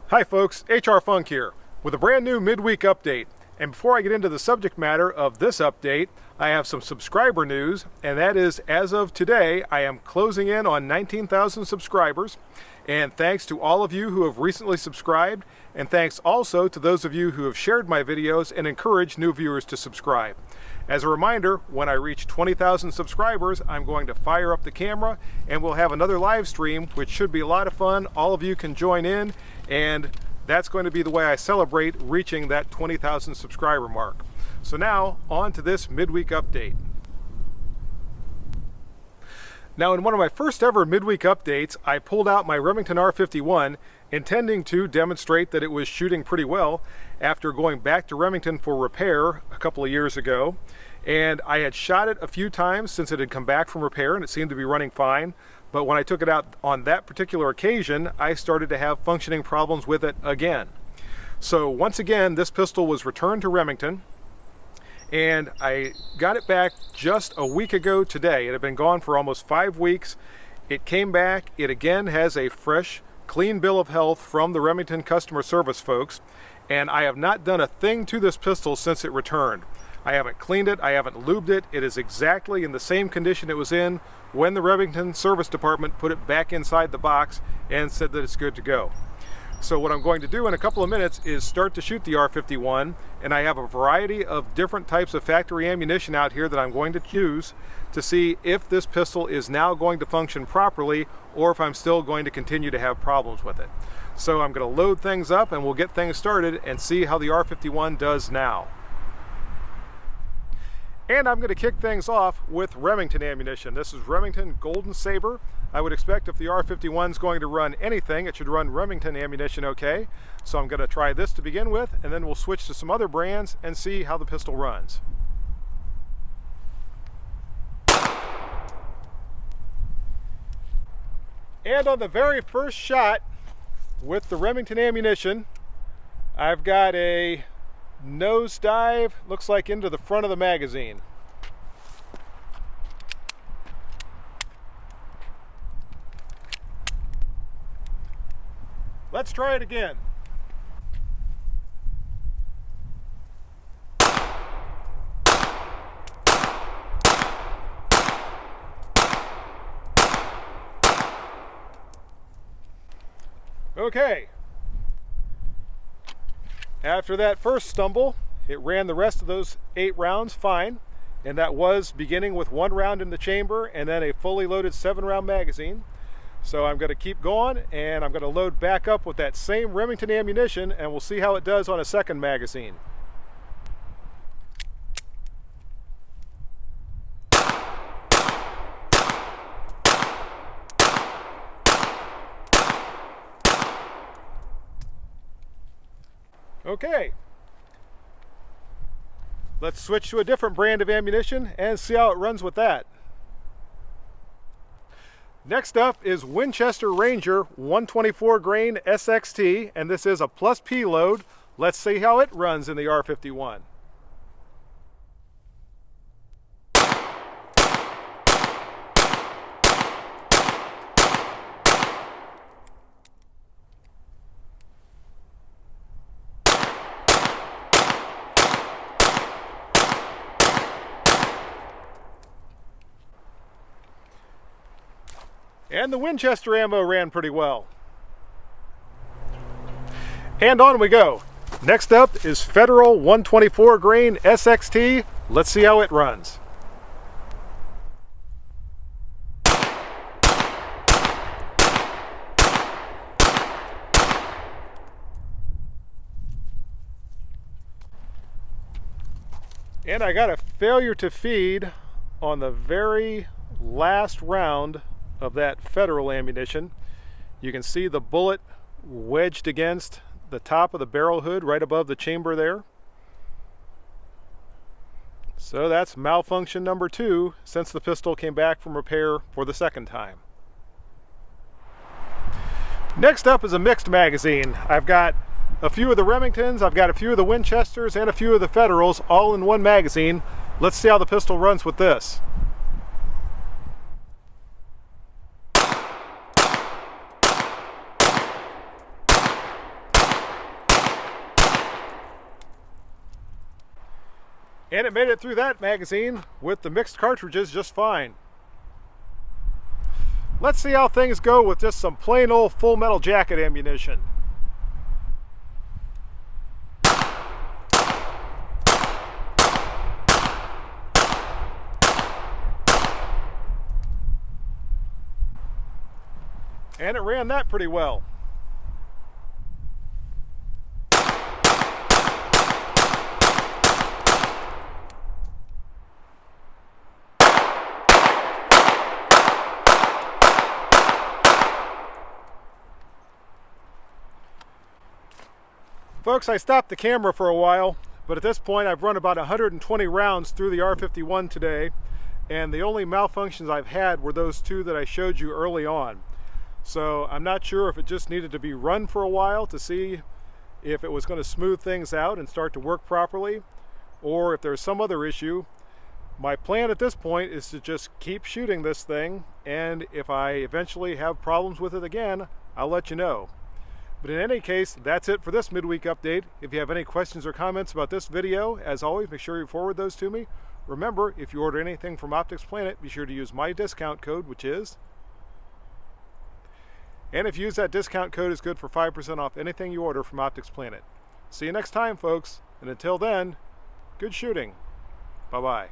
Hi folks, HR Funk here with a brand new midweek update. And before I get into the subject matter of this update, I have some subscriber news, and that is, as of today, I am closing in on 19,000 subscribers. And thanks to all of you who have recently subscribed, and thanks also to those of you who have shared my videos and encouraged new viewers to subscribe. As a reminder, when I reach 20,000 subscribers, I'm going to fire up the camera and we'll have another live stream, which should be a lot of fun. All of you can join in, and that's going to be the way I celebrate reaching that 20,000 subscriber mark. So now, on to this midweek update. Now, in one of my first ever midweek updates, I pulled out my Remington R51, intending to demonstrate that it was shooting pretty well after going back to Remington for repair a couple of years ago. And I had shot it a few times since it had come back from repair and it seemed to be running fine. But when I took it out on that particular occasion, I started to have functioning problems with it again. So once again, this pistol was returned to Remington, and I got it back just a week ago today. It had been gone for almost 5 weeks. It came back. It again has a fresh, clean bill of health from the Remington customer service folks, and I have not done a thing to this pistol since it returned. I haven't cleaned it, I haven't lubed it. It is exactly in the same condition it was in when the Remington service department put it back inside the box and said that it's good to go. So what I'm going to do in a couple of minutes is start to shoot the R51, and I have a variety of different types of factory ammunition out here that I'm going to choose to see if this pistol is now going to function properly or if I'm still going to continue to have problems with it. So I'm going to load things up and we'll get things started and see how the R51 does now. And I'm going to kick things off with Remington ammunition. This is Remington Golden Saber. I would expect if the R51 is going to run anything, it should run Remington ammunition okay. So I'm going to try this to begin with, and then we'll switch to some other brands and see how the pistol runs. And on the very first shot with the Remington ammunition, I've got a nose dive, looks like into the front of the magazine. Let's try it again. Okay. After that first stumble, it ran the rest of those 8 rounds fine, and that was beginning with 1 round in the chamber and then a fully loaded 7-round magazine. So I'm going to keep going, and I'm going to load back up with that same Remington ammunition, and we'll see how it does on a second magazine. Okay, let's switch to a different brand of ammunition and see how it runs with that. Next up is Winchester Ranger 124 grain SXT, and this is a plus P load. Let's see how it runs in the R51. And the Winchester ammo ran pretty well. And on we go. Next up is Federal 124 grain SXT. Let's see how it runs. And I got a failure to feed on the very last round of that Federal ammunition. You can see the bullet wedged against the top of the barrel hood right above the chamber there. So that's malfunction number 2 since the pistol came back from repair for the second time. Next up is a mixed magazine. I've got a few of the Remingtons, I've got a few of the Winchesters, and a few of the Federals all in one magazine. Let's see how the pistol runs with this. And it made it through that magazine with the mixed cartridges just fine. Let's see how things go with just some plain old Full Metal Jacket ammunition. And it ran that pretty well. Folks, I stopped the camera for a while, but at this point I've run about 120 rounds through the R51 today, and the only malfunctions I've had were those two that I showed you early on. So I'm not sure if it just needed to be run for a while to see if it was going to smooth things out and start to work properly, or if there's some other issue. My plan at this point is to just keep shooting this thing, and if I eventually have problems with it again, I'll let you know. But in any case, that's it for this midweek update. If you have any questions or comments about this video, as always, make sure you forward those to me. Remember, if you order anything from Optics Planet, be sure to use my discount code, which is... And if you use that discount code, it's good for 5% off anything you order from Optics Planet. See you next time, folks. And until then, good shooting. Bye-bye.